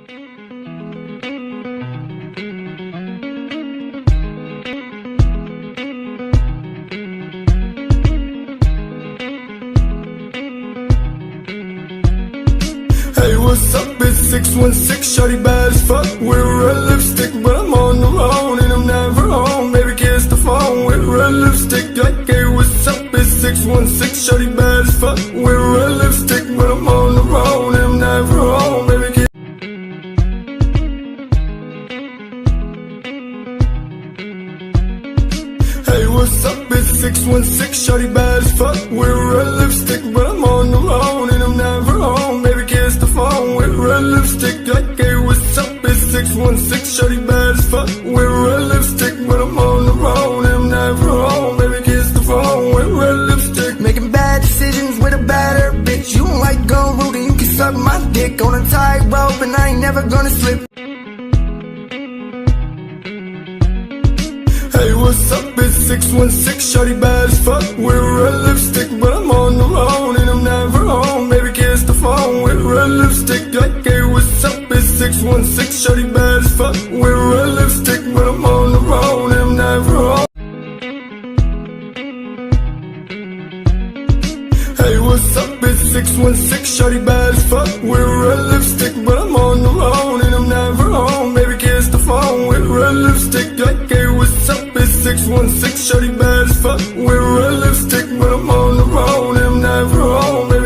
Hey, what's up? It's 616, shawty bad as fuck. We're red lipstick, but I'm on the road and I'm never home. Baby, kiss the phone with red lipstick. Like, hey, what's up? It's 616, shawty bad as fuck. We're red lipstick, but I'm on the road and I'm never home. Baby, kiss. Hey, what's up? It's 616, shawty bad as fuck. We're red lipstick, but I'm on the road and I'm never home. Baby, kiss the phone with red lipstick. Like, hey, what's up? It's 616, shawty bad as fuck. We're red lipstick, but I'm on the road and I'm never home. Baby, kiss the phone with red lipstick. Making bad decisions with a batter bitch. You don't like gun rooting, you can suck my dick on a tightrope, and I ain't never gonna slip. Hey, what's up? It's 616, shawty bad as fuck. We're red lipstick, but I'm on the road and I'm never home. Baby, kiss the phone with red lipstick. Like, hey, what's up? It's 616, shawty bad as fuck. We're red lipstick, but I'm on the road and I'm never home. Hey, what's up? It's 616, shawty bad as fuck. We're red lipstick, but I'm on the road and I'm never home. Baby, kiss the phone with red lipstick. Like, hey, what's up? It's 616, shawty bad as fuck. We're red lipstick, but I'm on the road and I'm never home.